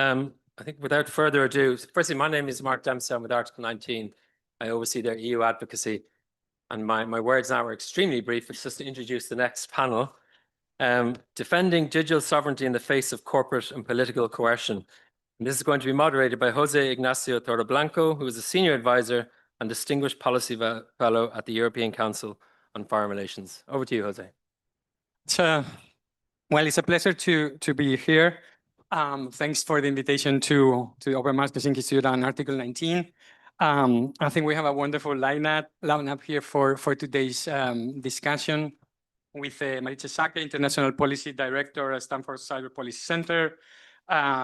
I think without further ado, firstly, my name is Mark Dempsey. I'm with Article 19. I oversee their EU advocacy. And my words now are extremely brief. It's just to introduce the next panel. Defending digital sovereignty in the face of corporate and political coercion. And this is going to be moderated by José Ignacio Torreblanca, who is a senior advisor and distinguished policy fellow at the European Council on Foreign Relations. Over to you, José. Well, it's a pleasure to be here. Thanks for the invitation to the Open Masters Institute on Article 19. I think we have a wonderful lineup here for today's discussion with Marietje Schaake, International Policy Director at Stanford Cyber Policy Center.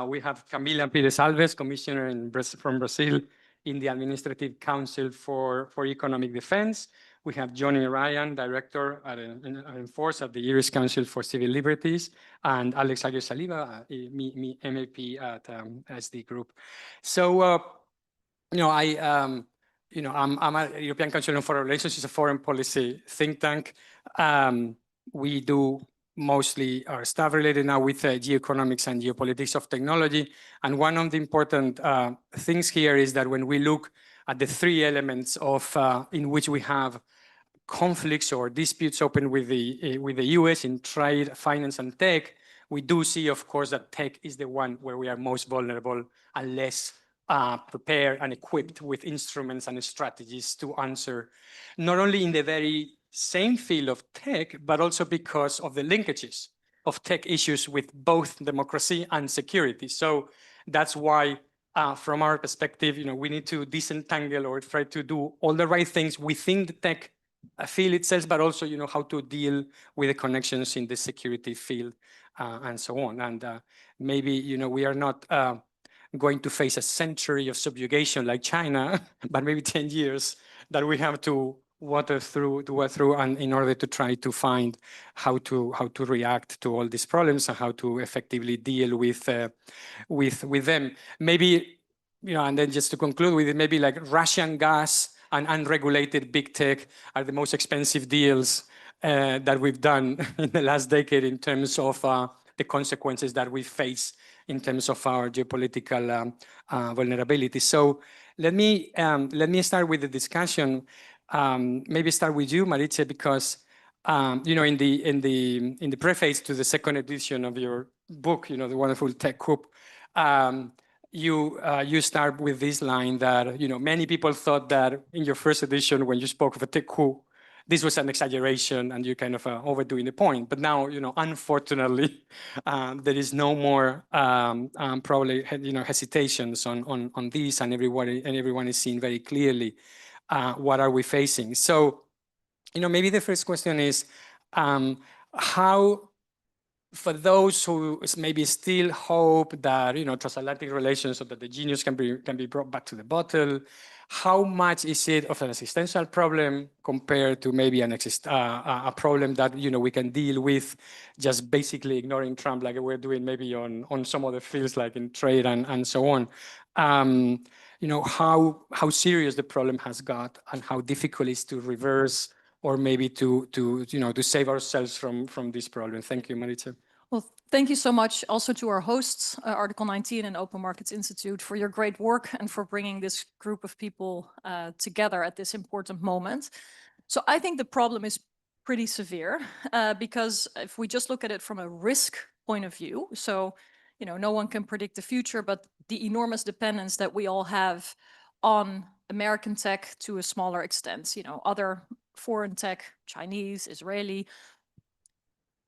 We have Camila Pires Alves, Commissioner from Brazil in the Administrative Council for Economic Defense. We have Johnny Ryan, Director at Enforce at the Irish Council for Civil Liberties, and Agius Saliba, MEP at SD Group. So, I'm at European Council on Foreign Relations. It's a foreign policy think tank. We do mostly our stuff related now with geoeconomics and geopolitics of technology. And one of the important things here is that when we look at the three elements of in which we have conflicts or disputes open with the US in trade, finance, and tech, we do see, of course, that tech is the one where we are most vulnerable and less prepared and equipped with instruments and strategies to answer, not only in the very same field of tech, but also because of the linkages of tech issues with both democracy and security. So that's why, from our perspective, we need to disentangle or try to do all the right things within the tech field itself, but also, how to deal with the connections in the security field and so on. And maybe, we are not going to face a century of subjugation like China, but maybe 10 years that we have to water through and in order to try to find how to react to all these problems and how to effectively deal with them. Maybe, and then just to conclude with it, maybe like Russian gas and unregulated big tech are the most expensive deals that we've done in the last decade in terms of the consequences that we face in terms of our geopolitical vulnerability. So let me start with the discussion. Maybe start with you, Marietje, because in the preface to the second edition of your book, the wonderful Tech Coup, you start with this line that many people thought that in your first edition when you spoke of a tech coup, this was an exaggeration and you're kind of overdoing the point. But now, unfortunately, there is no more probably hesitations on this, and everyone is seeing very clearly what are we facing. So, maybe the first question is how, for those who maybe still hope that transatlantic relations, so that the genius can be brought back to the bottle, how much is it of an existential problem compared to maybe a problem that we can deal with just basically ignoring Trump like we're doing maybe on some other fields like in trade and so on? How serious the problem has got and how difficult it is to reverse or maybe to save ourselves from this problem. Thank you, Marietje. Well, thank you so much also to our hosts, Article 19 and Open Markets Institute, for your great work and for bringing this group of people together at this important moment. So I think the problem is pretty severe because if we just look at it from a risk point of view, so no one can predict the future, but the enormous dependence that we all have on American tech to a smaller extent, other foreign tech, Chinese, Israeli,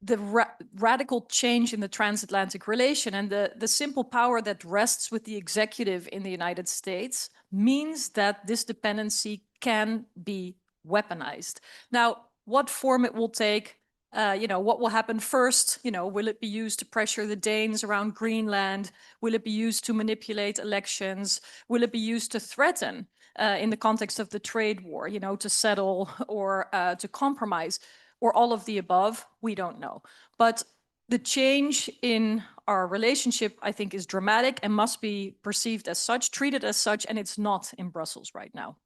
the radical change in the transatlantic relation and the simple power that rests with the executive in the United States means that this dependency can be weaponized. Now, what form it will take, what will happen first? Will it be used to pressure the Danes around Greenland? Will it be used to manipulate elections? Will it be used to threaten in the context of the trade war, to settle or to compromise? Or all of the above, we don't know. But the change in our relationship, I think, is dramatic and must be perceived as such, treated as such, and it's not in Brussels right now.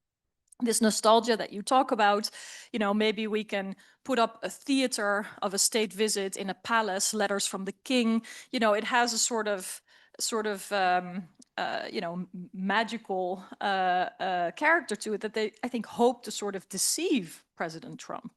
This nostalgia that you talk about, maybe we can put up a theater of a state visit in a palace, letters from the king. It has a sort of sort of magical character to it that they, I think, hope to sort of deceive President Trump.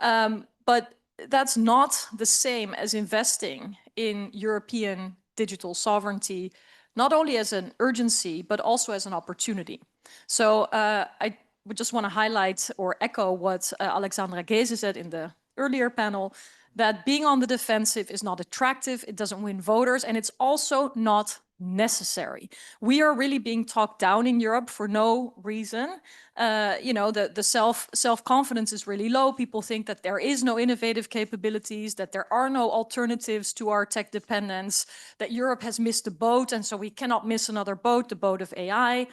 But that's not the same as investing in European digital sovereignty, not only as an urgency, but also as an opportunity. So I would just want to highlight or echo what Alexandra Geese said in the earlier panel, that being on the defensive is not attractive, it doesn't win voters, and it's also not necessary. We are really being talked down in Europe for no reason. The self-confidence is really low. People think that there is no innovative capabilities, that there are no alternatives to our tech dependence, that Europe has missed the boat, and so we cannot miss another boat, the boat of AI.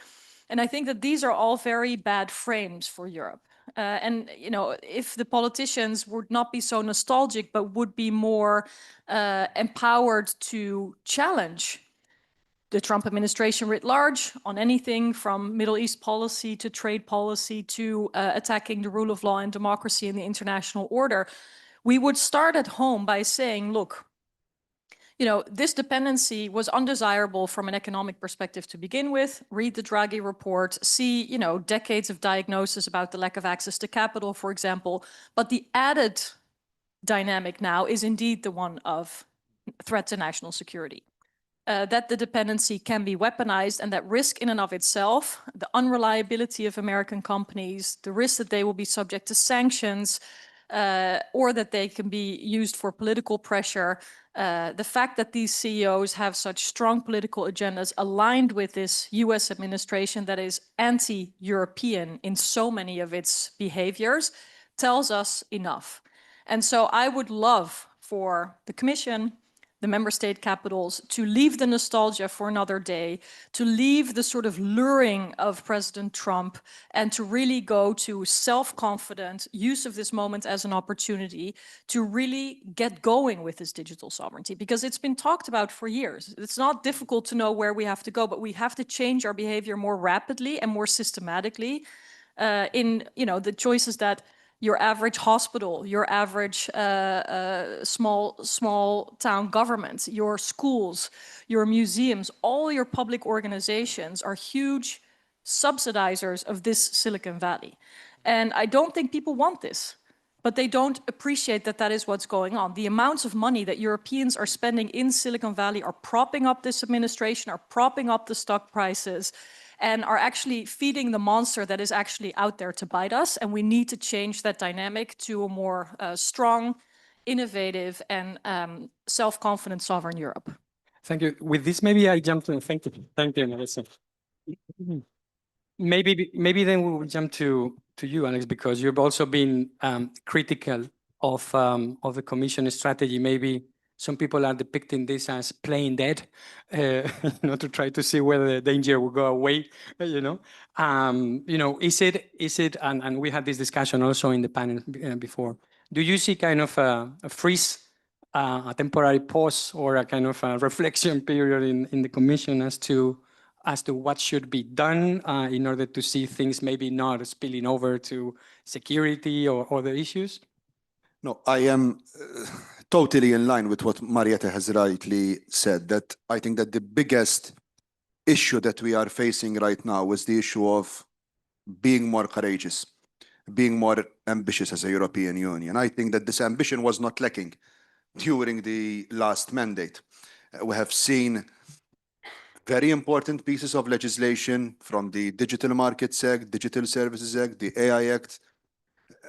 And I think that these are all very bad frames for Europe. If the politicians would not be so nostalgic, but would be more empowered to challenge the Trump administration writ large on anything from Middle East policy to trade policy to attacking the rule of law and democracy and the international order, we would start at home by saying, look, this dependency was undesirable from an economic perspective to begin with. Read the Draghi report, see, decades of diagnosis about the lack of access to capital, for example. But the added dynamic now is indeed the one of threat to national security. That the dependency can be weaponized, and that risk in and of itself, the unreliability of American companies, the risk that they will be subject to sanctions, or that they can be used for political pressure. The fact that these CEOs have such strong political agendas aligned with this US administration that is anti-European in so many of its behaviors tells us enough. And so I would love for the Commission, the member state capitals, to leave the nostalgia for another day, to leave the sort of luring of President Trump, and to really go to self-confident use of this moment as an opportunity to really get going with this digital sovereignty, because it's been talked about for years. It's not difficult to know where we have to go, but we have to change our behavior more rapidly and more systematically in the choices that your average hospital, your average small town government, your schools, your museums, all your public organizations are huge subsidizers of this Silicon Valley. And I don't think people want this, but they don't appreciate that that is what's going on. The amounts of money that Europeans are spending in Silicon Valley are propping up this administration, are propping up the stock prices, and are actually feeding the monster that is actually out there to bite us. And we need to change that dynamic to a more strong, innovative, and self-confident sovereign Europe. Thank you. With this, maybe I jump to, thank you, Melissa. Maybe then we will jump to you, Alex, because you've also been critical of the Commission strategy. Maybe some people are depicting this as playing dead, to try to see whether the danger will go away. Is it? And we had this discussion also in the panel before. Do you see kind of a freeze, a temporary pause, or a kind of a reflection period in the Commission as to what should be done in order to see things maybe not spilling over to security or other issues? No, I am totally in line with what Mariette has rightly said, that I think that the biggest issue that we are facing right now is the issue of being more courageous, being more ambitious as a European Union. I think that this ambition was not lacking during the last mandate. We have seen very important pieces of legislation from the Digital Markets Act, Digital Services Act, the AI Act.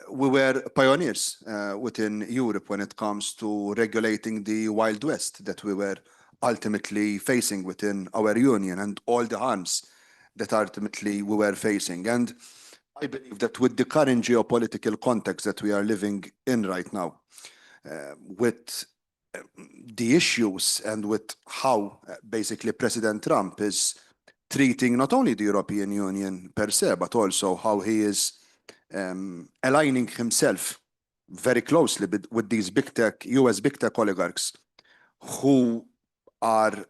We were pioneers within Europe when it comes to regulating the Wild West that we were ultimately facing within our union, and all the harms that ultimately we were facing. And I believe that with the current geopolitical context that we are living in right now, with the issues and with how basically President Trump is treating not only the European Union per se, but also how he is aligning himself very closely with these big tech, US big tech oligarchs who are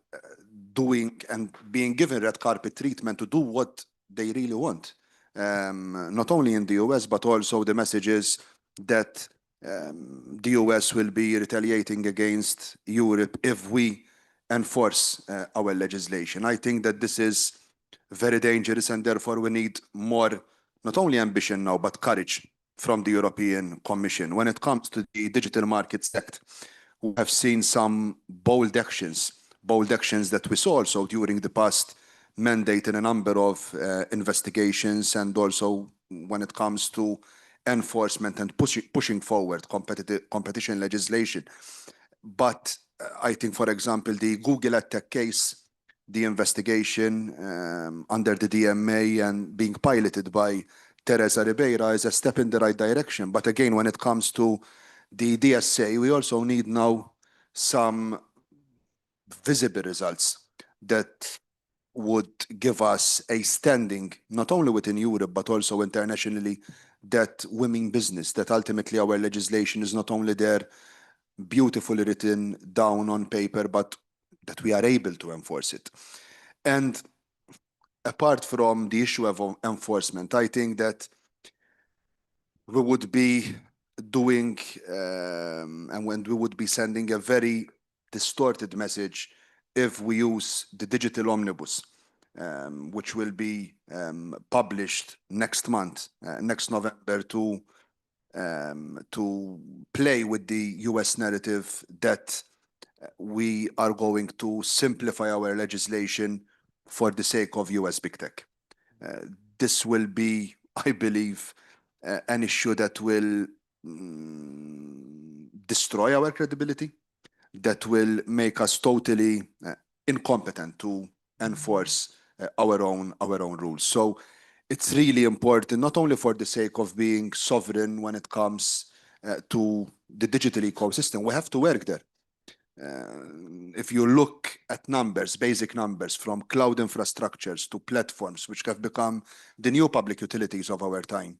doing and being given red carpet treatment to do what they really want. Not only in the US, but also the messages that the US will be retaliating against Europe if we enforce our legislation. I think that this is very dangerous, and therefore we need more, not only ambition now, but courage from the European Commission. When it comes to the Digital Markets Act, we have seen some bold actions that we saw also during the past mandate in a number of investigations, and also when it comes to enforcement and pushing forward competition legislation. But I think, for example, the Google attack case, the investigation under the DMA and being piloted by Teresa Ribeira is a step in the right direction. But again, when it comes to the DSA, we also need now some visible results that would give us a standing, not only within Europe, but also internationally, that women business, that ultimately our legislation is not only there beautifully written down on paper, but that we are able to enforce it. And apart from the issue of enforcement, I think that we would be doing and when we would be sending a very distorted message if we use the digital omnibus, which will be published next month, next November, to play with the US narrative that we are going to simplify our legislation for the sake of US big tech. This will be, I believe, an issue that will destroy our credibility, that will make us totally incompetent to enforce our own rules. So it's really important, not only for the sake of being sovereign when it comes to the digital ecosystem, we have to work there. If you look at numbers, basic numbers, from cloud infrastructures to platforms, which have become the new public utilities of our time,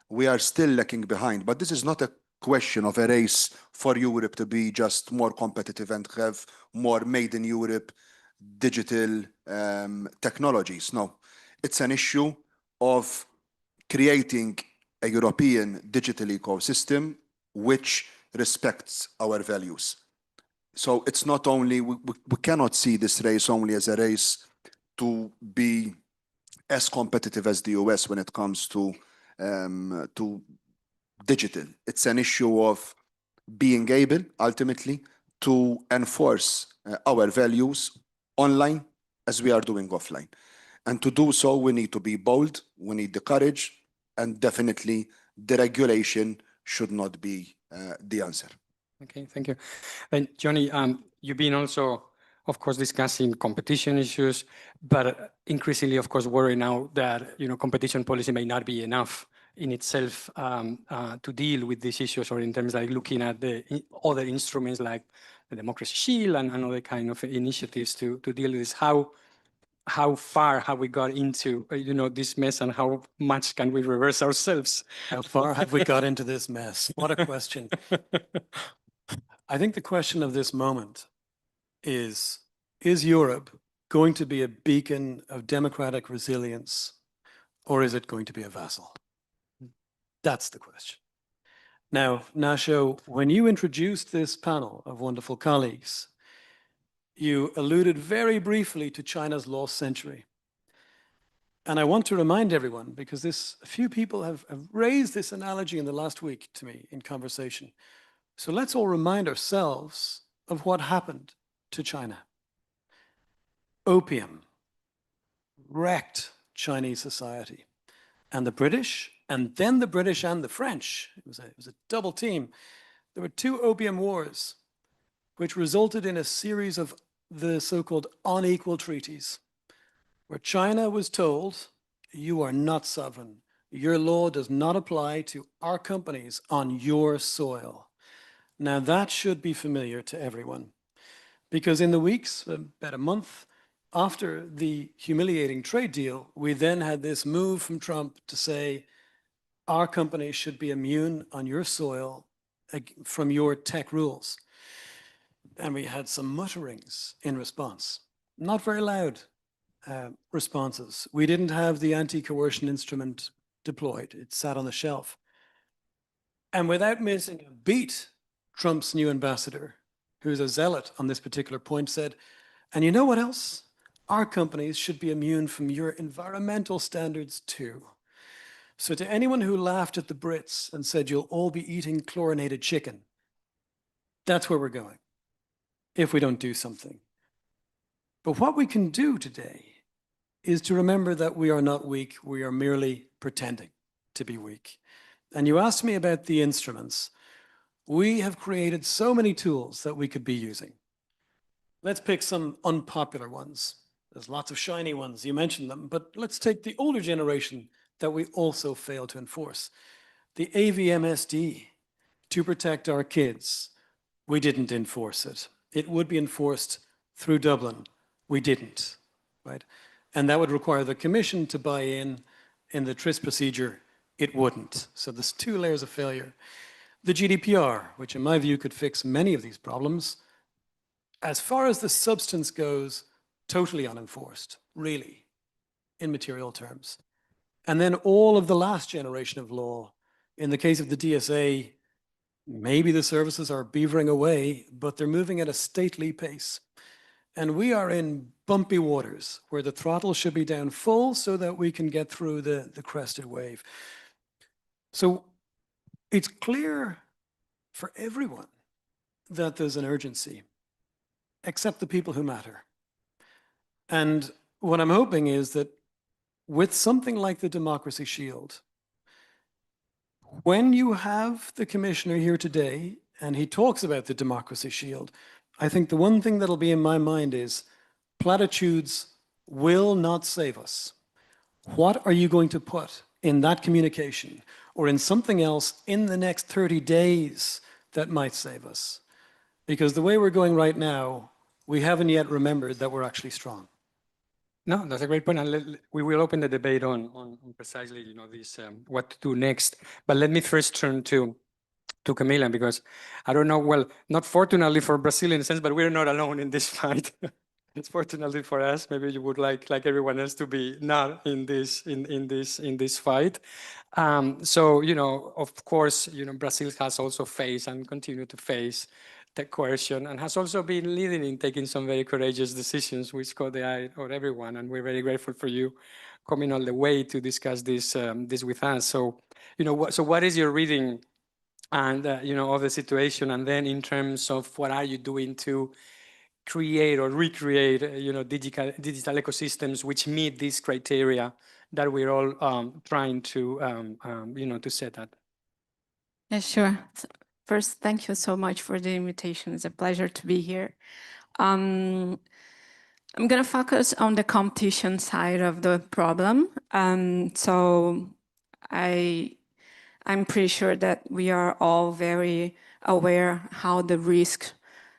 we are still lagging behind. But this is not a question of a race for Europe to be just more competitive and have more made in Europe digital technologies. No, it's an issue of creating a European digital ecosystem which respects our values. So it's not only, we cannot see this race only as a race to be as competitive as the US when it comes to digital. It's an issue of being able ultimately to enforce our values online as we are doing offline. And to do so, we need to be bold, we need the courage, and definitely the regulation should not be the answer. Okay, thank you. And Johnny, you've been also, of course, discussing competition issues, but increasingly, of course, worry now that competition policy may not be enough in itself to deal with these issues, or in terms of looking at the other instruments like the Democracy Shield and other kind of initiatives to deal with this. How far have we got into this mess, and how much can we reverse ourselves? How far have we got into this mess? What a question. I think the question of this moment is Europe going to be a beacon of democratic resilience, or is it going to be a vassal? That's the question. Now, Ignacio, when you introduced this panel of wonderful colleagues, you alluded very briefly to China's lost century. And I want to remind everyone, because a few people have raised this analogy in the last week to me in conversation. So let's all remind ourselves of what happened to China. Opium wrecked Chinese society. And the British, and then the British and the French, it was a double team. There were two opium wars, which resulted in a series of the so-called unequal treaties, where China was told, you are not sovereign. Your law does not apply to our companies on your soil. Now that should be familiar to everyone, because in the weeks, about a month after the humiliating trade deal, we then had this move from Trump to say, our companies should be immune on your soil from your tech rules. And we had some mutterings in response, not very loud responses. We didn't have the anti-coercion instrument deployed. It sat on the shelf. And without missing a beat, Trump's new ambassador, who's a zealot on this particular point, said, And you know what else? Our companies should be immune from your environmental standards too. So to anyone who laughed at the Brits and said you'll all be eating chlorinated chicken, that's where we're going if we don't do something. But what we can do today is to remember that we are not weak, we are merely pretending to be weak. And you asked me about the instruments. We have created so many tools that we could be using. Let's pick some unpopular ones. There's lots of shiny ones, you mentioned them, but let's take the older generation that we also fail to enforce. The AVMSD, to protect our kids, we didn't enforce it. It would be enforced through Dublin. We didn't, right? And that would require the Commission to buy in the TRIS procedure. It wouldn't. So there's two layers of failure. The GDPR, which in my view could fix many of these problems, as far as the substance goes, totally unenforced, really, in material terms. And then all of the last generation of law, in the case of the DSA, maybe the services are beavering away, but they're moving at a stately pace. And we are in bumpy waters where the throttle should be down full so that we can get through the crested wave. So it's clear for everyone that there's an urgency, except the people who matter. And what I'm hoping is that with something like the Democracy Shield, when you have the commissioner here today and he talks about the Democracy Shield, I think the one thing that'll be in my mind is platitudes will not save us. What are you going to put in that communication or in something else in the next 30 days that might save us? Because the way we're going right now, we haven't yet remembered that we're actually strong. No, that's a great point. And we will open the debate on precisely, this what to do next. But let me first turn to Camila, because I don't know. Well, not fortunately for Brazil in a sense, but we're not alone in this fight. It's fortunately for us. Maybe you would like everyone else to be not in this fight. So of course, Brazil has also faced and continue to face the coercion, and has also been leading in taking some very courageous decisions, which caught the eye of everyone. And we're very grateful for you coming all the way to discuss this with us. So, so what is your reading and of the situation? And then in terms of what are you doing to create or recreate, digital ecosystems which meet these criteria that we're all trying to, to set up? Yeah, sure. First, thank you so much for the invitation. It's a pleasure to be here. I'm going to focus on the competition side of the problem. So I'm pretty sure that we are all very aware how the risks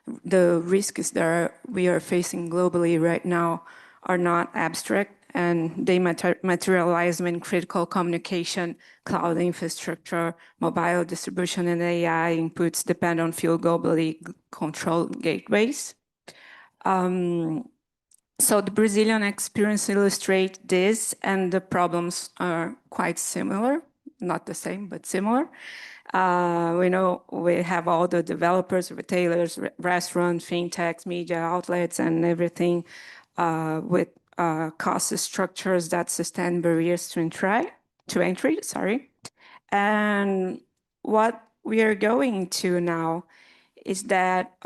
that we are facing globally right now are not abstract, and they materialize when critical communication, cloud infrastructure, mobile distribution, and AI inputs depend on few globally controlled gateways. So the Brazilian experience illustrates this, and the problems are quite similar, not the same, but similar. We know we have all the developers, retailers, restaurants, fintechs, media outlets, and everything with cost structures that sustain barriers to entry. And what we are going to now is that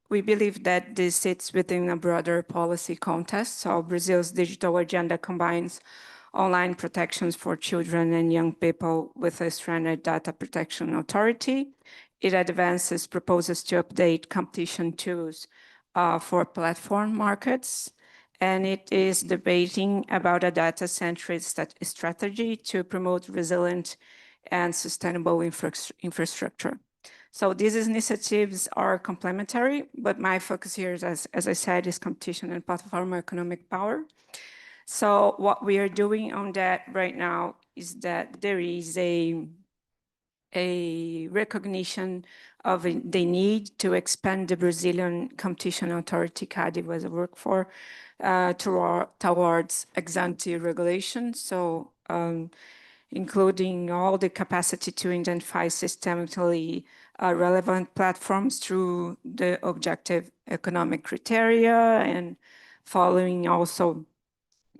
we believe that this sits within a broader policy context. So Brazil's digital agenda combines online protections for children and young people with a stranded data protection authority. It advances proposals to update competition tools for platform markets. And it is debating about a data-centric strategy to promote resilient and sustainable infrastructure. So these initiatives are complementary, but my focus here, as I said, is competition and platform economic power. So what we are doing on that right now is that there is a recognition of the need to expand the Brazilian Competition Authority, CADE, was a work for, towards ex-ante regulation. So including all the capacity to identify systemically relevant platforms through the objective economic criteria and following also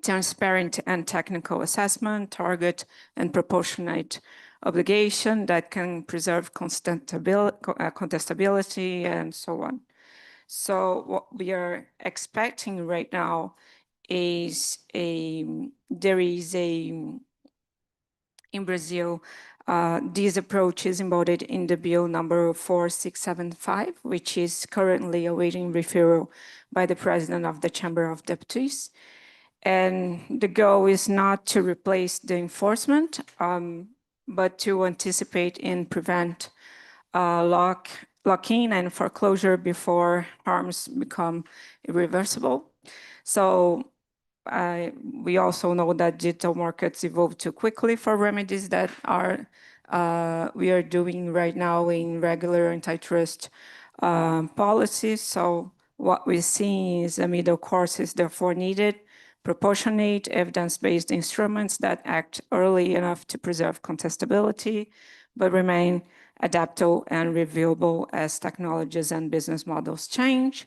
transparent and technical assessment, target and proportionate obligation that can preserve contestability and so on. So what we are expecting right now is in Brazil, this approach is embodied in the bill number 4675, which is currently awaiting referral by the President of the Chamber of Deputies. And the goal is not to replace the enforcement, but to anticipate and prevent lock-in and foreclosure before harms become irreversible. So we also know that digital markets evolve too quickly for remedies that we are doing right now in regular antitrust policies. So what we're seeing is a middle course is therefore needed, proportionate, evidence-based instruments that act early enough to preserve contestability, but remain adaptable and reviewable as technologies and business models change.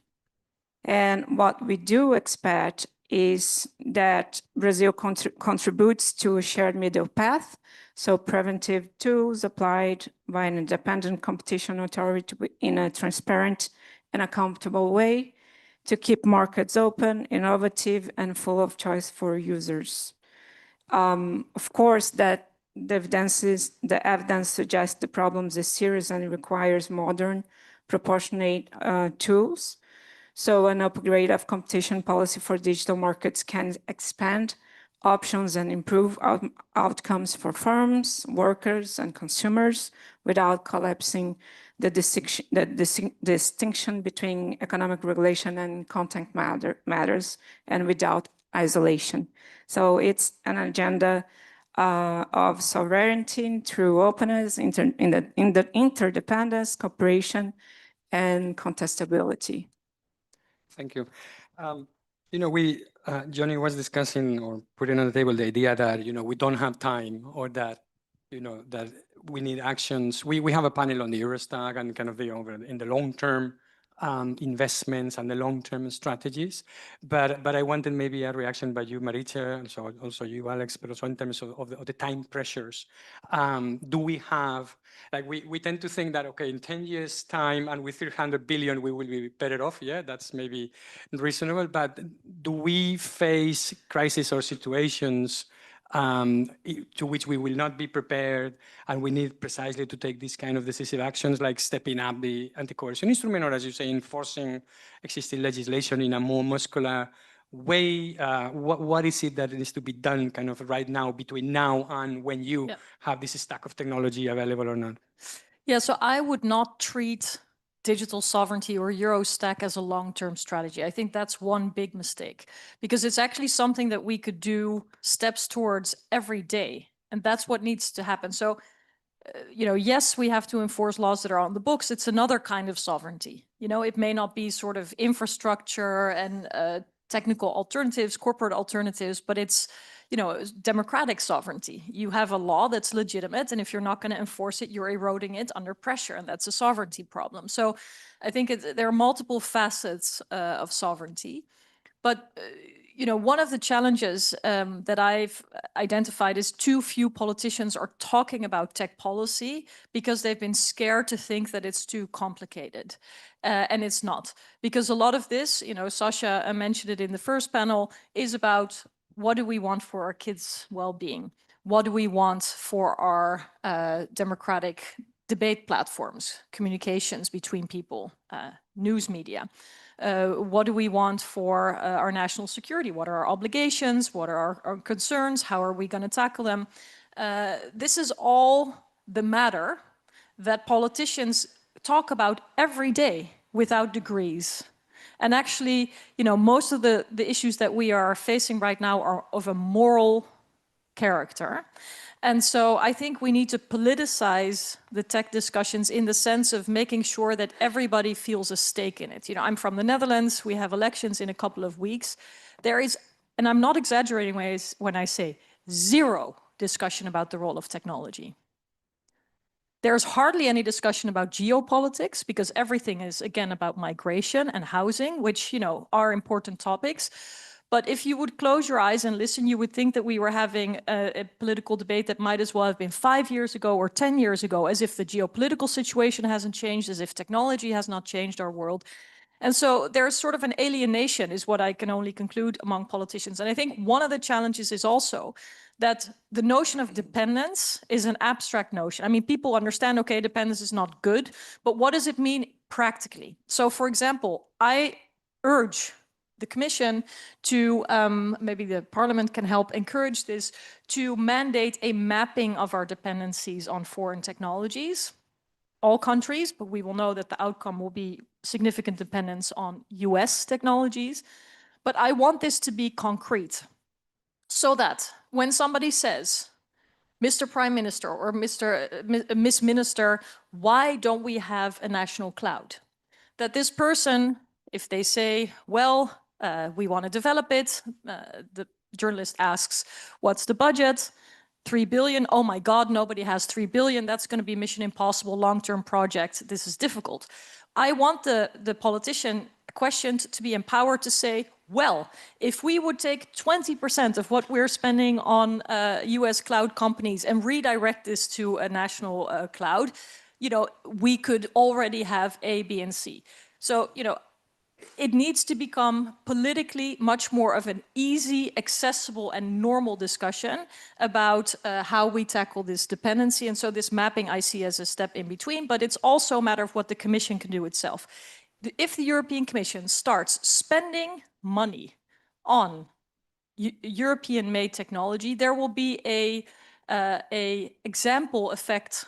And what we do expect is that Brazil contributes to a shared middle path, so preventive tools applied by an independent competition authority in a transparent and accountable way to keep markets open, innovative, and full of choice for users. Of course, that the evidence suggests the problem is serious and requires modern, proportionate tools. So an upgrade of competition policy for digital markets can expand options and improve outcomes for firms, workers, and consumers without collapsing the distinction between economic regulation and content matters and without isolation. So it's an agenda of sovereignty through openness, interdependence, cooperation, and contestability. Thank you. You know, Johnny was discussing or putting on the table the idea that, you know, we don't have time or that, you know, that we need actions. We have a panel on the Eurostack and kind of in the long-term investments and the long-term strategies. But I wanted maybe a reaction by you, Marietje, and so also you, Alex, but also in terms of the time pressures. Do we have, like we tend to think that, okay, in 10 years time and with 300 billion, we will be better off. Yeah, that's maybe reasonable. But do we face crises or situations to which we will not be prepared, and we need precisely to take these kind of decisive actions like stepping up the anti-coercion instrument, or as you say, enforcing existing legislation in a more muscular way? What is it that needs to be done kind of right now, between now and when you have this stack of technology available or not? Yeah, so I would not treat digital sovereignty or Eurostack as a long-term strategy. I think that's one big mistake, because it's actually something that we could do steps towards every day. And that's what needs to happen. So, you know, yes, we have to enforce laws that are on the books. It's another kind of sovereignty. You know, it may not be sort of infrastructure and technical alternatives, corporate alternatives, but it's, you know, democratic sovereignty. You have a law that's legitimate, and if you're not going to enforce it, you're eroding it under pressure, and that's a sovereignty problem. So I think there are multiple facets of sovereignty. But, you know, one of the challenges that I've identified is too few politicians are talking about tech policy because they've been scared to think that it's too complicated. And it's not. Because a lot of this, you know, Sasha mentioned it in the first panel, is about what do we want for our kids' well-being? What do we want for our democratic debate platforms, communications between people, news media? What do we want for our national security? What are our obligations? What are our concerns? How are we going to tackle them? This is all the matter that politicians talk about every day without degrees. And actually, you know, most of the issues that we are facing right now are of a moral character. And so I think we need to politicize the tech discussions in the sense of making sure that everybody feels a stake in it. You know, I'm from the Netherlands. We have elections in a couple of weeks. There is, and I'm not exaggerating when I say, zero discussion about the role of technology. There's hardly any discussion about geopolitics because everything is, again, about migration and housing, which, are important topics. But if you would close your eyes and listen, you would think that we were having a political debate that might as well have been 5 years ago or 10 years ago, as if the geopolitical situation hasn't changed, as if technology has not changed our world. And so there's sort of an alienation, is what I can only conclude, among politicians. And I think one of the challenges is also that the notion of dependence is an abstract notion. I mean, people understand, okay, dependence is not good, but what does it mean practically? So, for example, I urge the Commission to, maybe the Parliament can help encourage this, to mandate a mapping of our dependencies on foreign technologies. All countries, but we will know that the outcome will be significant dependence on US technologies. But I want this to be concrete so that when somebody says, Mr. Prime Minister or Miss Minister, why don't we have a national cloud? That this person, if they say, well, we want to develop it, the journalist asks, what's the budget? 3 billion. Oh my God, nobody has 3 billion. That's going to be mission impossible, long-term project. This is difficult. I want the politician questioned to be empowered to say, well, if we would take 20% of what we're spending on US cloud companies and redirect this to a national cloud, we could already have A, B, and C. So, it needs to become politically much more of an easy, accessible, and normal discussion about how we tackle this dependency. And so this mapping I see as a step in between, but it's also a matter of what the Commission can do itself. If the European Commission starts spending money on European-made technology, there will be a example effect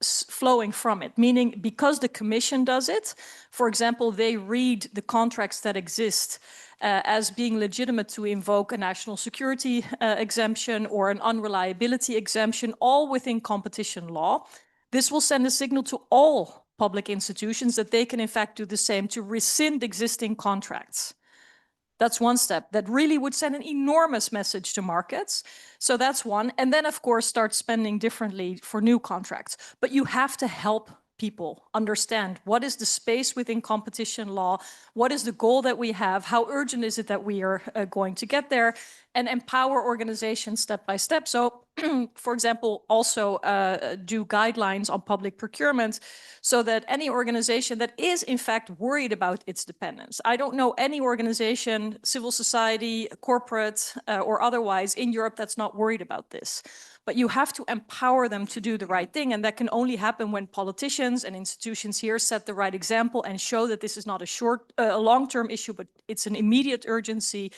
flowing from it, meaning because the Commission does it, for example, they read the contracts that exist as being legitimate to invoke a national security exemption or an unreliability exemption, all within competition law. This will send a signal to all public institutions that they can in fact do the same to rescind existing contracts. That's one step that really would send an enormous message to markets. So that's one. And then, of course, start spending differently for new contracts. But you have to help people understand what is the space within competition law, what is the goal that we have, how urgent is it that we are going to get there, and empower organizations step by step. So, for example, also do guidelines on public procurement so that any organization that is in fact worried about its dependence. I don't know any organization, civil society, corporate, or otherwise in Europe that's not worried about this. But you have to empower them to do the right thing. And that can only happen when politicians and institutions here set the right example and show that this is not a long-term issue, but it's an immediate urgency,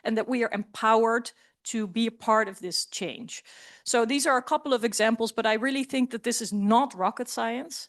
and that we are empowered to be a part of this change. So these are a couple of examples, but I really think that this is not rocket science.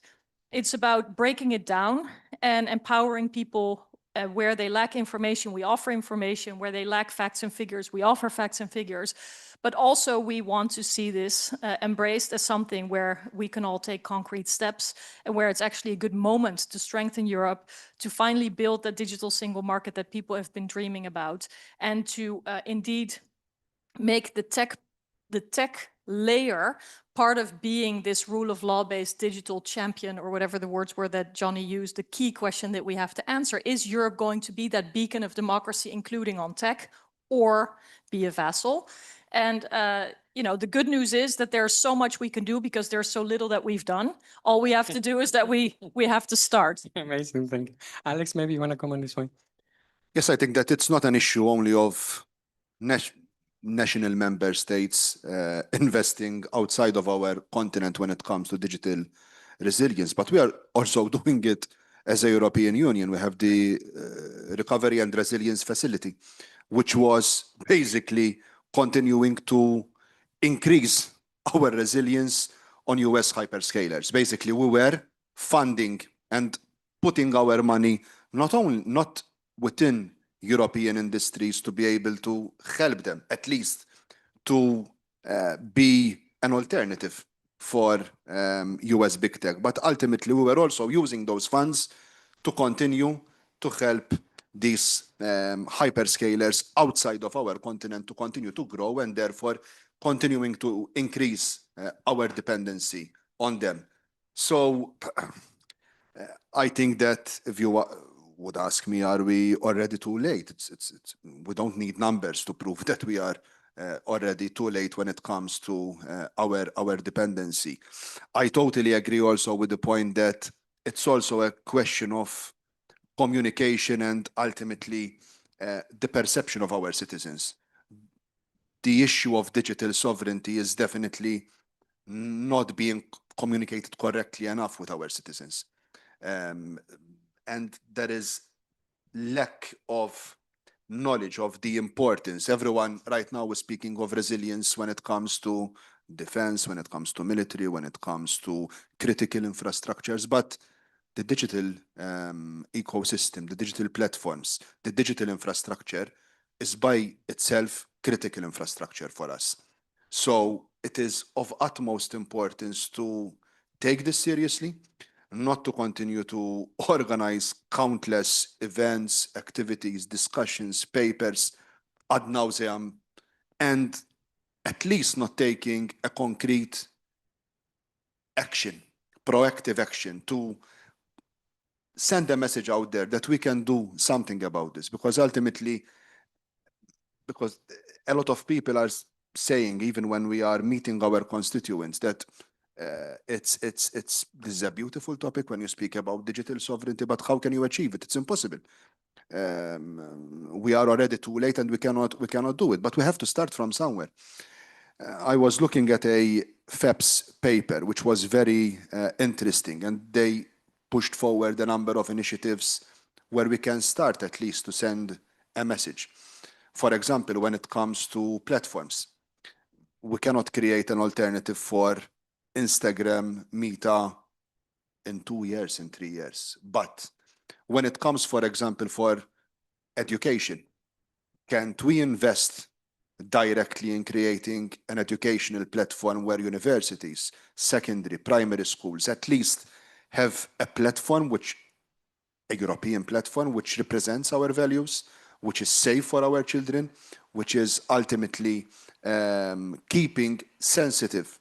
It's about breaking it down and empowering people where they lack information, we offer information. Where they lack facts and figures, we offer facts and figures. But also we want to see this embraced as something where we can all take concrete steps and where it's actually a good moment to strengthen Europe, to finally build that digital single market that people have been dreaming about, and to indeed make the tech layer part of being this rule of law-based digital champion, or whatever the words were that Johnny used. The key question that we have to answer is Europe going to be that beacon of democracy, including on tech, or be a vassal? And the good news is that there's so much we can do because there's so little that we've done. All we have to do is that we have to start. Amazing, thank you. Alex, maybe you want to comment on this one? Yes, I think that it's not an issue only of national member states investing outside of our continent when it comes to digital resilience, but we are also doing it as a European Union. We have the Recovery and Resilience Facility, which was basically continuing to increase our resilience on US hyperscalers. Basically, we were funding and putting our money not within European industries to be able to help them, at least to be an alternative for US big tech. But ultimately, we were also using those funds to continue to help these hyperscalers outside of our continent to continue to grow and therefore continuing to increase our dependency on them. So I think that if you would ask me, are we already too late? We don't need numbers to prove that we are already too late when it comes to our dependency. I totally agree also with the point that it's also a question of communication and ultimately the perception of our citizens. The issue of digital sovereignty is definitely not being communicated correctly enough with our citizens. And there is lack of knowledge of the importance. Everyone right now is speaking of resilience when it comes to defense, when it comes to military, when it comes to critical infrastructures, but the digital ecosystem, the digital platforms, the digital infrastructure is by itself critical infrastructure for us. So it is of utmost importance to take this seriously, not to continue to organize countless events, activities, discussions, papers ad nauseam, and at least not taking a concrete action, proactive action to send a message out there that we can do something about this, because ultimately, because a lot of people are saying, even when we are meeting our constituents, that this is a beautiful topic when you speak about digital sovereignty, but how can you achieve it? It's impossible. We are already too late and we cannot do it, but we have to start from somewhere. I was looking at a FEPS paper, which was very interesting, and they pushed forward a number of initiatives where we can start at least to send a message. For example, when it comes to platforms, we cannot create an alternative for Instagram, Meta in 2 years, in 3 years. But when it comes, for example, for education, can't we invest directly in creating an educational platform where universities, secondary, primary schools, at least have a platform, a European platform, which represents our values, which is safe for our children, which is ultimately keeping sensitive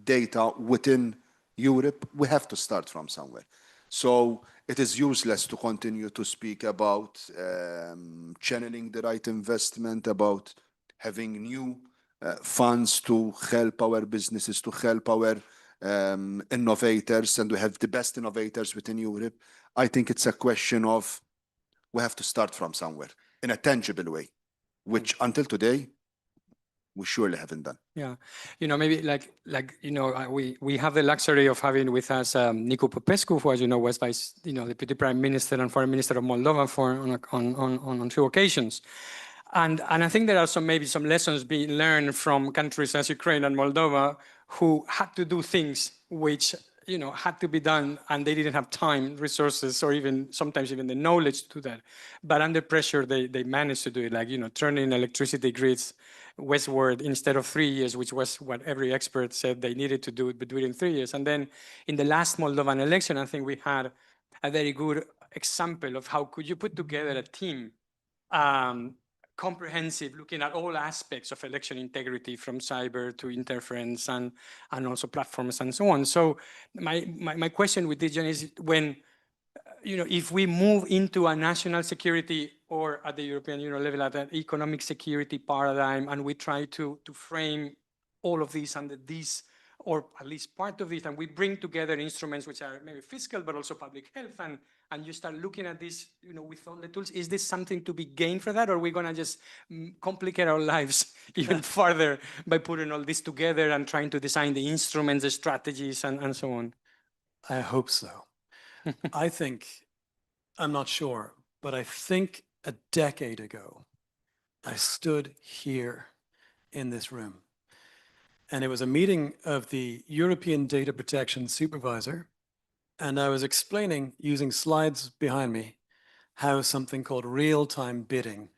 data within Europe? We have to start from somewhere. So it is useless to continue to speak about channeling the right investment, about having new funds to help our businesses, to help our innovators, and we have the best innovators within Europe. I think it's a question of we have to start from somewhere in a tangible way, which until today, we surely haven't done. Yeah, maybe we have the luxury of having with us Nicu Popescu, who, as you know, was Deputy Prime Minister and Foreign Minister of Moldova on 2 occasions. And I think there are maybe some lessons being learned from countries as Ukraine and Moldova, who had to do things which had to be done, and they didn't have time, resources, or sometimes even the knowledge to do that. But under pressure, they managed to do it, like turning electricity grids westward instead of 3 years, which was what every expert said they needed to do it, but do it in 3 years. And then in the last Moldovan election, I think we had a very good example of how could you put together a team comprehensive, looking at all aspects of election integrity, from cyber to interference and also platforms and so on. So my question with this, John, is when, if we move into a national security or at the European Union level, at an economic security paradigm, and we try to frame all of these under these, or at least part of it, and we bring together instruments which are maybe fiscal, but also public health, and you start looking at this, with all the tools, is this something to be gained for that, or are we gonna just complicate our lives even further by putting all this together and trying to design the instruments, the strategies, and so on? I hope so. I think, I'm not sure, but I think a decade ago, I stood here in this room, and it was a meeting of the European Data Protection Supervisor, and I was explaining, using slides behind me, how something called real-time bidding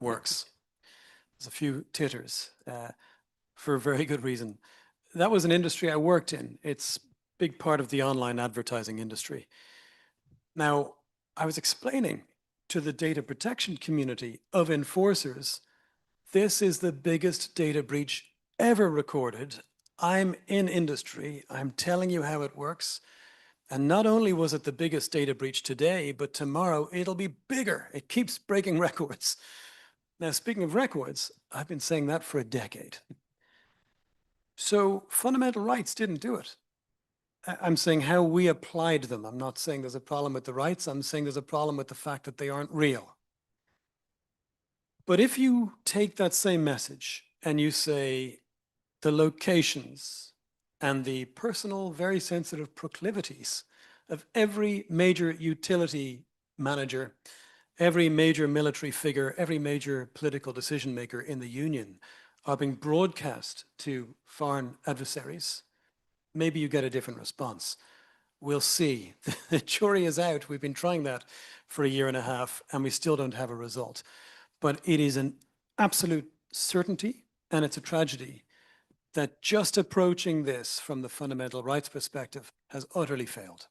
works. There's a few titters for a very good reason. That was an industry I worked in. It's a big part of the online advertising industry. Now, I was explaining to the data protection community of enforcers, this is the biggest data breach ever recorded. I'm in industry. I'm telling you how it works. And not only was it the biggest data breach today, but tomorrow it'll be bigger. It keeps breaking records. Now, speaking of records, I've been saying that for a decade. So fundamental rights didn't do it. I'm saying how we applied them. I'm not saying there's a problem with the rights. I'm saying there's a problem with the fact that they aren't real. But if you take that same message and you say the locations and the personal, very sensitive proclivities of every major utility manager, every major military figure, every major political decision maker in the Union are being broadcast to foreign adversaries, maybe you get a different response. We'll see. The jury is out. We've been trying that for a year and a half, and we still don't have a result. But it is an absolute certainty, and it's a tragedy, that just approaching this from the fundamental rights perspective has utterly failed.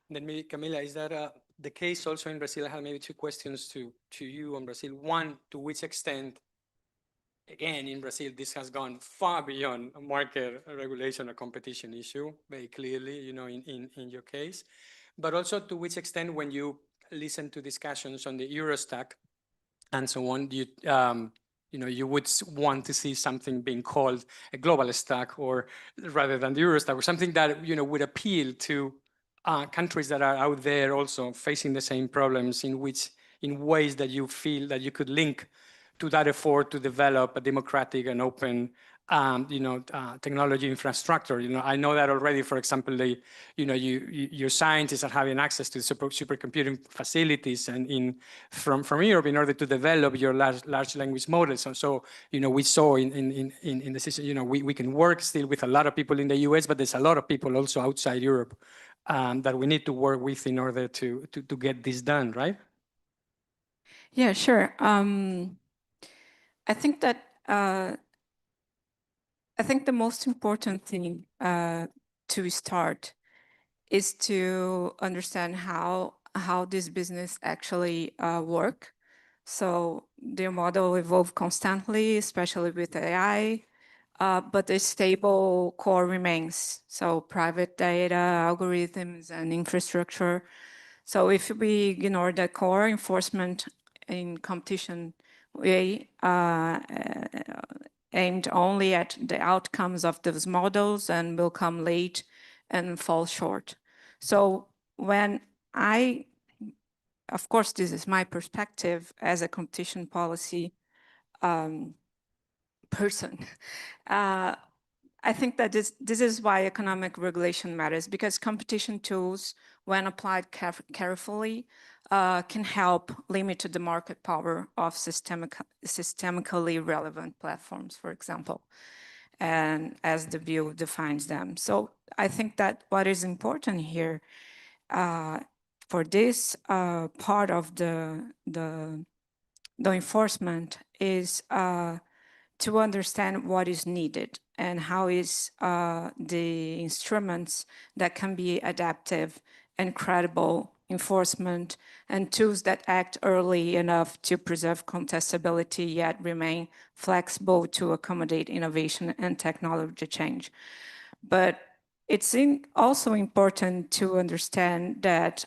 Then maybe, Camila, is that the case also in Brazil? I have maybe two questions to you on Brazil. One, to which extent, again, in Brazil, this has gone far beyond a market regulation or competition issue, very clearly, you know, in your case. But also to which extent, when you listen to discussions on the Euro stack and so on, you know, you would want to see something being called a global stack, or rather than the Euro stack, or something that, you know, would appeal to countries that are out there also facing the same problems, in ways that you feel that you could link to that effort to develop a democratic and open, you know, technology infrastructure. You know, I know that already. For example, your scientists are having access to supercomputing facilities and from Europe in order to develop your large language models. So you know, we saw in the system, you know, we can work still with a lot of people in the US, but there's a lot of people also outside Europe that we need to work with in order to get this done, right? Yeah, sure. I think that the most important thing to start is to understand how this business actually work. So their model evolve constantly, especially with AI, but the stable core remains. So private data, algorithms, and infrastructure. So if we ignore the core, enforcement in competition way aimed only at the outcomes of those models and will come late and fall short. So when of course, this is my perspective as a competition policy person. I think that this is why economic regulation matters, because competition tools, when applied carefully, can help limit the market power of systemically relevant platforms, for example, and as the bill defines them. So I think that what is important here for this part of the enforcement is to understand what is needed and how is the instruments that can be adaptive and credible enforcement and tools that act early enough to preserve contestability yet remain flexible to accommodate innovation and technology change. But it's also important to understand that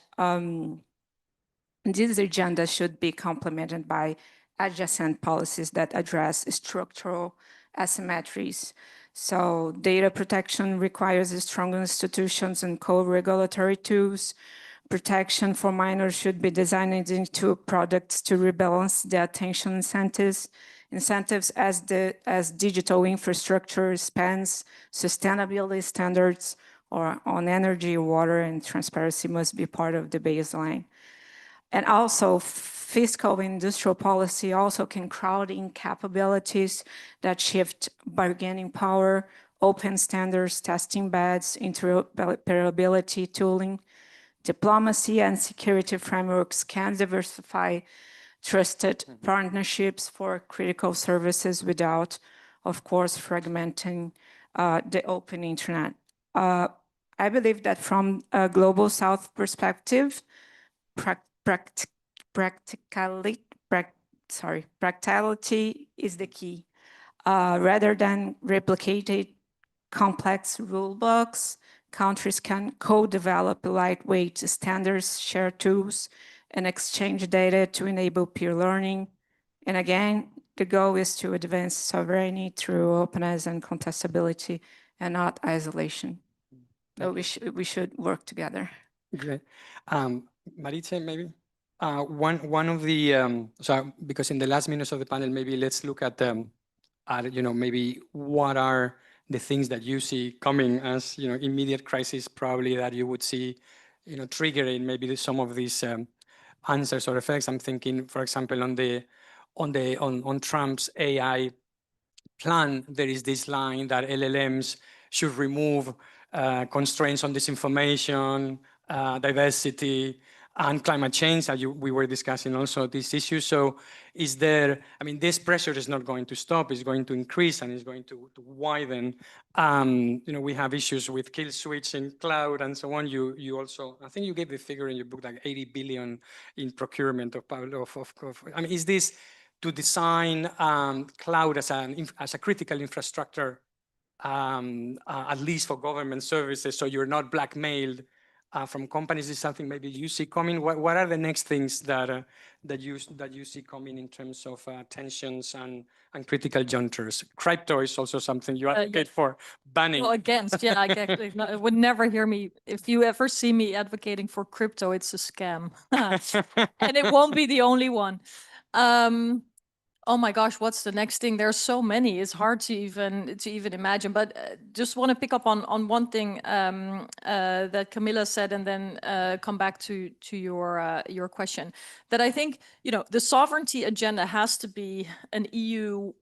this agenda should be complemented by adjacent policies that address structural asymmetries. So data protection requires strong institutions and co-regulatory tools. Protection for minors should be designed into products to rebalance the attention incentives as digital infrastructure spans sustainability standards or on energy, water, and transparency must be part of the baseline. And also fiscal industrial policy also can crowd in capabilities that shift bargaining power, open standards, testing beds, interoperability tooling. Diplomacy and security frameworks can diversify trusted partnerships for critical services without, of course, fragmenting the open internet. I believe that from a global South perspective, practicality is the key. Rather than replicated complex rule books, countries can co-develop lightweight standards, share tools, and exchange data to enable peer learning. And again, the goal is to advance sovereignty through openness and contestability and not isolation. So we should work together. Great. Marietje, maybe? One of the, so because in the last minutes of the panel, maybe let's look at, you know, maybe what are the things that you see coming as, you know, immediate crisis probably that you would see, you know, triggering maybe some of these answers or effects. I'm thinking, for example, on Trump's AI plan, there is this line that LLMs should remove constraints on disinformation, diversity, and climate change, as we were discussing also this issue. So is there, I mean, this pressure is not going to stop, it's going to increase and it's going to widen. You know, we have issues with kill switch in cloud and so on. You also, I think you gave the figure in your book, like 80 billion in procurement of I mean, is this to design cloud as a critical infrastructure, at least for government services, so you're not blackmailed from companies? Is something maybe you see coming? What are the next things that you see coming in terms of tensions and critical junctures? Crypto is also something you advocate for banning. Well, against, yeah, I would never hear me. If you ever see me advocating for crypto, it's a scam. And it won't be the only one. Oh my gosh, what's the next thing? There's so many. It's hard to even imagine. But just want to pick up on one thing that Camila said, and then come back to your question. That I think, you know, the sovereignty agenda has to be an EU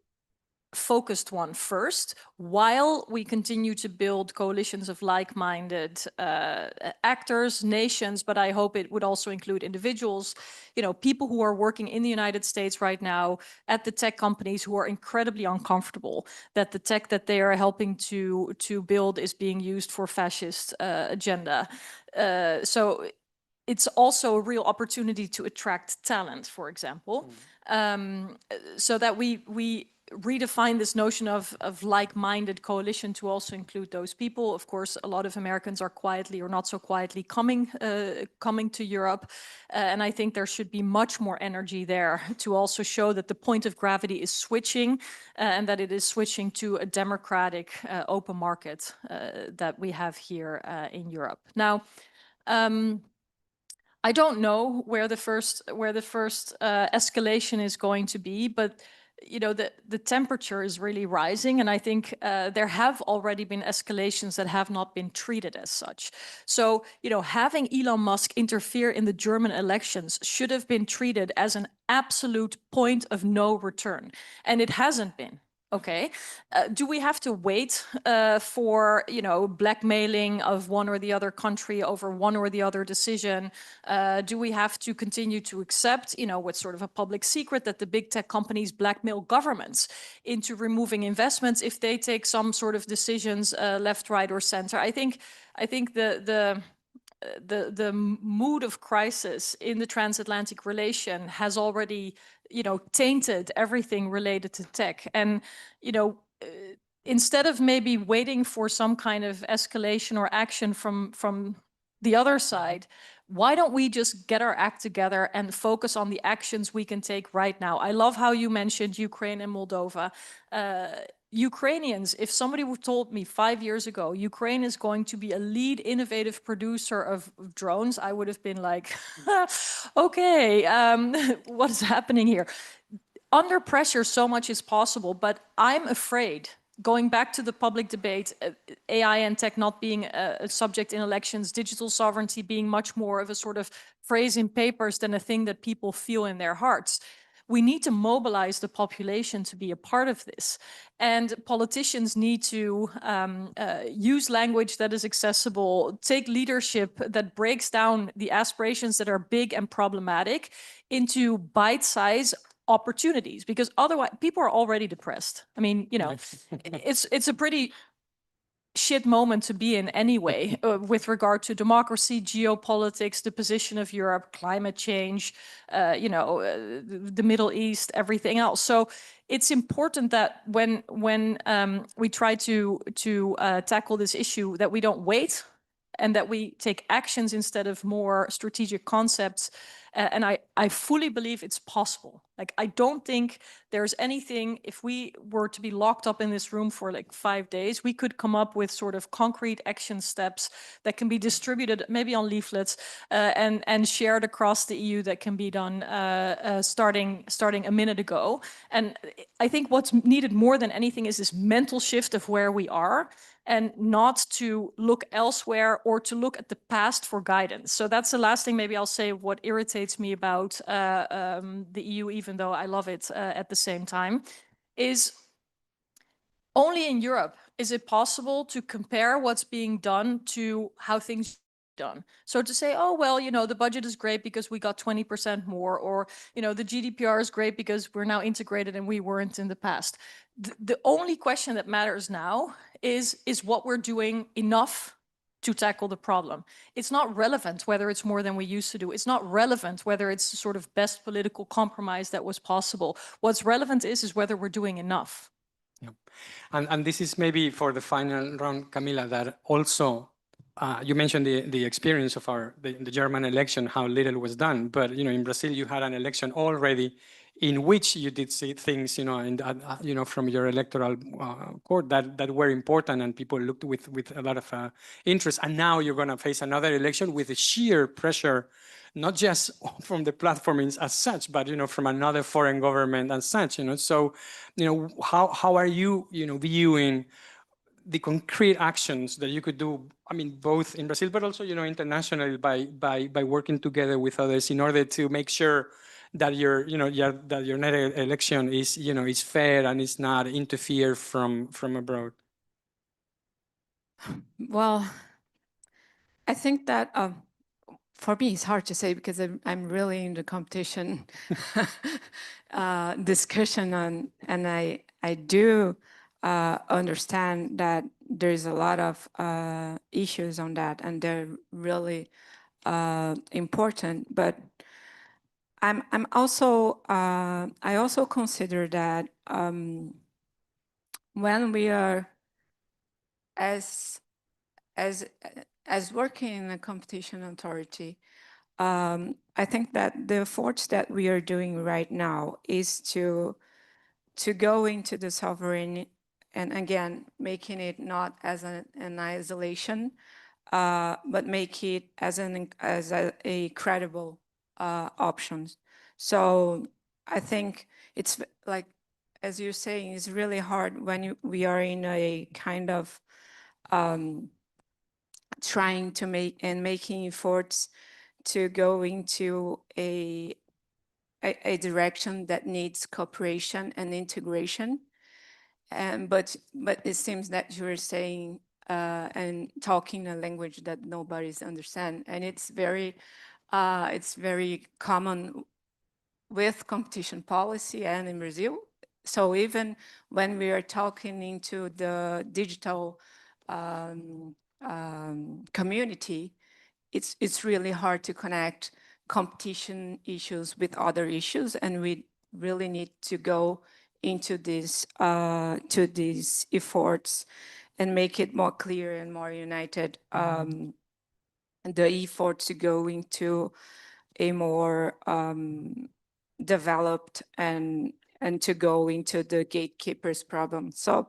focused one first, while we continue to build coalitions of like-minded actors, nations, but I hope it would also include individuals, you know, people who are working in the United States right now at the tech companies who are incredibly uncomfortable that the tech that they are helping to build is being used for fascist agenda. So it's also a real opportunity to attract talent, for example, so that we redefine this notion of like-minded coalition to also include those people. Of course, a lot of Americans are quietly or not so quietly coming to Europe. And I think there should be much more energy there to also show that the point of gravity is switching and that it is switching to a democratic open market that we have here in Europe. Now, I don't know where the first escalation is going to be, but you know, the temperature is really rising, and I think there have already been escalations that have not been treated as such. So, you know, having Elon Musk interfere in the German elections should have been treated as an absolute point of no return, and it hasn't been. Okay, do we have to wait for, you know, blackmailing of one or the other country over one or the other decision? Do we have to continue to accept, you know, what's sort of a public secret that the big tech companies blackmail governments into removing investments if they take some sort of decisions left, right, or center? I think the mood of crisis in the transatlantic relation has already, you know, tainted everything related to tech. And, you know, instead of maybe waiting for some kind of escalation or action from the other side, why don't we just get our act together and focus on the actions we can take right now? I love how you mentioned Ukraine and Moldova. Ukrainians, if somebody would told me 5 years ago, Ukraine is going to be a lead innovative producer of drones, I would have been like, okay, what is happening here? Under pressure, so much is possible, but I'm afraid, going back to the public debate, AI and tech not being a subject in elections, digital sovereignty being much more of a sort of phrase in papers than a thing that people feel in their hearts. We need to mobilize the population to be a part of this. And politicians need to use language that is accessible, take leadership that breaks down the aspirations that are big and problematic into bite-sized opportunities, because otherwise people are already depressed. I mean, you know, it's a pretty shit moment to be in anyway, with regard to democracy, geopolitics, the position of Europe, climate change, the Middle East, everything else. So it's important that when we try to tackle this issue, that we don't wait and that we take actions instead of more strategic concepts. And I fully believe it's possible. Like, I don't think there's anything, if we were to be locked up in this room for like 5 days, we could come up with sort of concrete action steps that can be distributed maybe on leaflets and shared across the EU that can be done starting a minute ago. And I think what's needed more than anything is this mental shift of where we are, and not to look elsewhere or to look at the past for guidance. So that's the last thing maybe I'll say, what irritates me about the EU, even though I love it at the same time, is only in Europe is it possible to compare what's being done to how things done. So to say, oh, well, the budget is great because we got 20% more, or, the GDPR is great because we're now integrated and we weren't in the past. The only question that matters now is what we're doing enough to tackle the problem. It's not relevant whether it's more than we used to do. It's not relevant whether it's the sort of best political compromise that was possible. What's relevant is whether we're doing enough. Yeah. And this is maybe for the final round, Camila, that also you mentioned the experience of the German election, how little was done. But in Brazil, you had an election already in which you did see things, from your electoral court that were important, and people looked with a lot of interest. And now you're going to face another election with a sheer pressure, not just from the platforms as such, but from another foreign government as such. So how are you viewing the concrete actions that you could do, I mean, both in Brazil, but also, internationally, by working together with others in order to make sure that your next election is fair and is not interfered from abroad? Well, I think that for me, it's hard to say because I'm really in the competition discussion and I do understand that there's a lot of issues on that, and they're really important. But I'm also I also consider that when we are as working in a competition authority, I think that the efforts that we are doing right now is to go into the sovereign, and again, making it not as an isolation, but make it as a credible options. So I think it's like, as you're saying, it's really hard when we are in a kind of trying to making efforts to go into a direction that needs cooperation and integration. But it seems that you're saying and talking a language that nobody's understand, and it's very common with competition policy and in Brazil. So even when we are talking into the digital community, it's really hard to connect competition issues with other issues, and we really need to go into this to these efforts and make it more clear and more united. The effort to go into a more developed and to go into the gatekeepers problem. So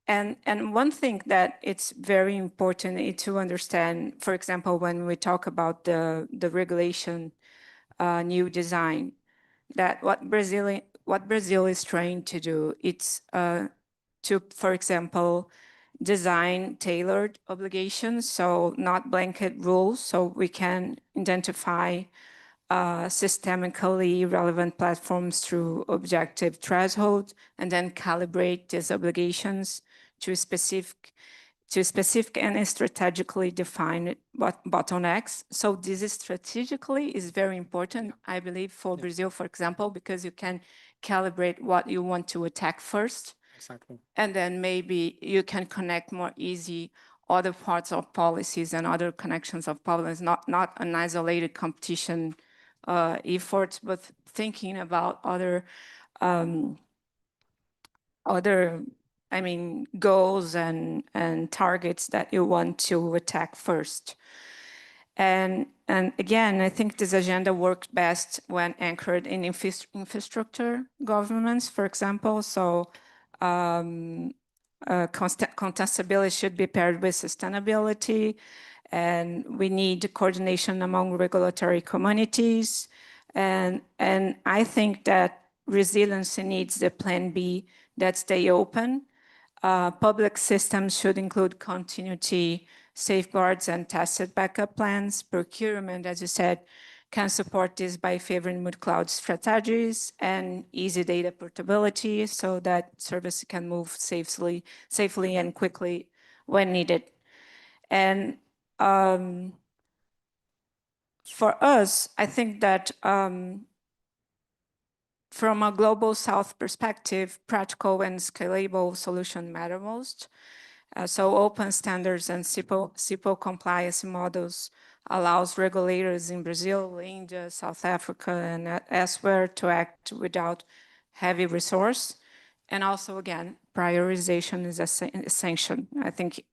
and one thing that it's very important is to understand, for example, when we talk about the regulation new design, that what Brazil is trying to do, it's to, for example, design tailored obligations, so not blanket rules, so we can identify systemically relevant platforms through objective thresholds, and then calibrate these obligations to specific and strategically defined bottlenecks. So this is strategically is very important, I believe, for Brazil, for example, because you can calibrate what you want to attack first. Exactly. And then maybe you can connect more easy other parts of policies and other connections of policies, not an isolated competition efforts, but thinking about other, I mean, goals and targets that you want to attack first. And again, I think this agenda works best when anchored in infrastructure governance, for example. So contestability should be paired with sustainability, and we need coordination among regulatory communities. And I think that resiliency needs the plan B that stay open. Public systems should include continuity, safeguards, and tested backup plans. Procurement, as you said, can support this by favoring multi-cloud strategies and easy data portability so that service can move safely and quickly when needed. And for us, I think that from a global South perspective, practical and scalable solution matter most. So open standards and CIPO compliance models allows regulators in Brazil, India, South Africa, and elsewhere to act without heavy resource. And also, again, prioritization is essential. I think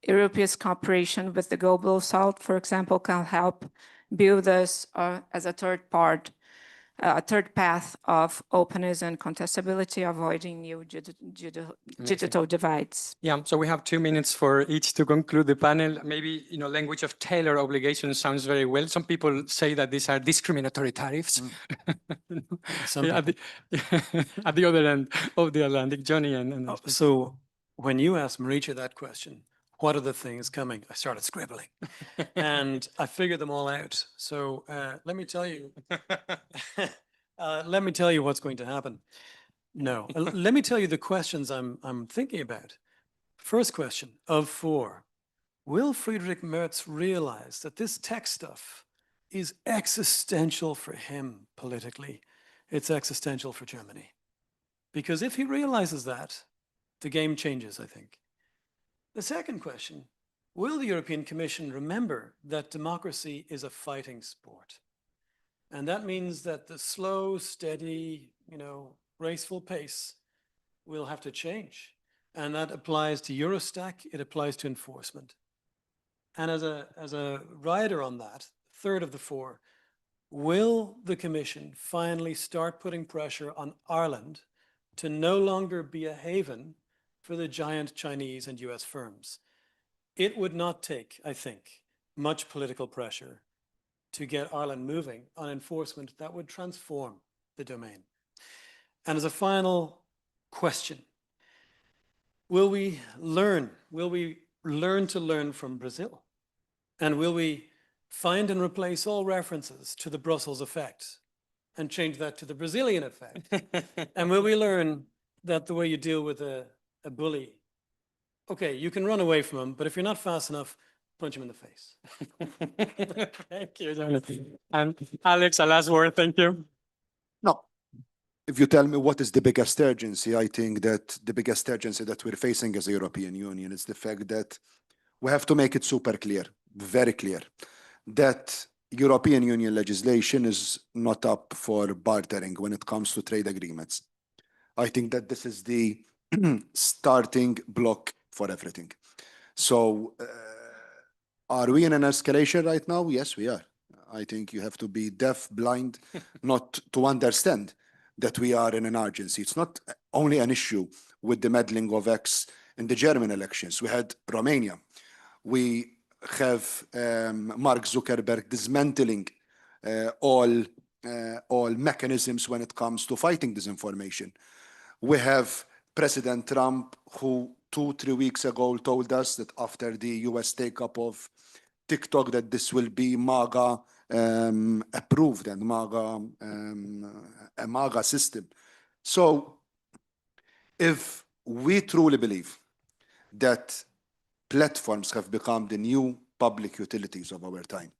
European cooperation with the global South, for example, can help build us as a third path of openness and contestability, avoiding new digital divides. Yeah, so we have 2 minutes for each to conclude the panel. Maybe, language of tailor obligation sounds very well. Some people say that these are discriminatory tariffs. At the other end of the Atlantic, Johnny. So when you asked Marietje that question, what are the things coming? I started scribbling and I figured them all out. So let me tell you, what's going to happen. No, let me tell you the questions I'm thinking about. First question of 4, will Friedrich Merz realize that this tech stuff is existential for him politically? It's existential for Germany. Because if he realizes that, the game changes, I think. The second question, will the European Commission remember that democracy is a fighting sport? And that means that the slow, steady, graceful pace will have to change. And that applies to Eurostack, it applies to enforcement. And as a rider on that, third of the 4, will the Commission finally start putting pressure on Ireland to no longer be a haven for the giant Chinese and US firms? It would not take, I think, much political pressure to get Ireland moving on enforcement that would transform the domain. And as a final question, will we learn to learn from Brazil? And will we find and replace all references to the Brussels effect and change that to the Brazilian effect? And will we learn that the way you deal with a bully, okay, you can run away from him, but if you're not fast enough, punch him in the face. Thank you, Jonathan. And Alex, a last word, thank you. No. If you tell me what is the biggest urgency, I think that the biggest urgency that we're facing as a European Union is the fact that we have to make it super clear, very clear, that European Union legislation is not up for bartering when it comes to trade agreements. I think that this is the starting block for everything. So are we in an escalation right now? Yes, we are. I think you have to be deaf, blind, not to understand that we are in an urgency. It's not only an issue with the meddling of X in the German elections. We had Romania. We have Mark Zuckerberg dismantling all mechanisms when it comes to fighting disinformation. We have President Trump, who 2-3 weeks ago told us that after the US take-up of TikTok, that this will be MAGA approved and a MAGA system. So if we truly believe that platforms have become the new public utilities of our time,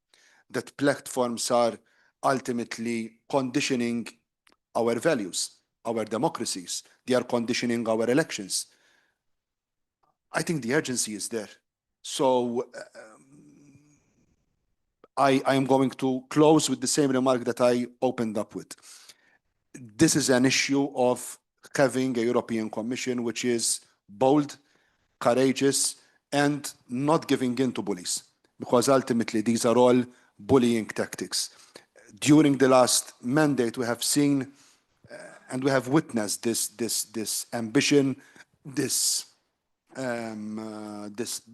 that platforms are ultimately conditioning our values, our democracies. They are conditioning our elections. I think the urgency is there. So I am going to close with the same remark that I opened up with. This is an issue of having a European Commission which is bold, courageous, and not giving in to bullies, because ultimately these are all bullying tactics. During the last mandate, we have seen and we have witnessed this ambition, this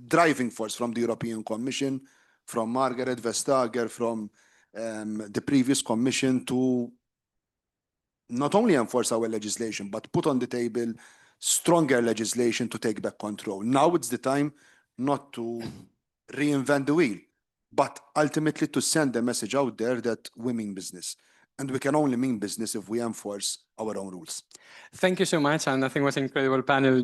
driving force from the European Commission, from Margaret Vestager, from the previous Commission, to not only enforce our legislation, but put on the table stronger legislation to take back control. Now it's the time not to reinvent the wheel, but ultimately to send a message out there that we mean business. And we can only mean business if we enforce our own rules. Thank you so much, and I think it was an incredible panel.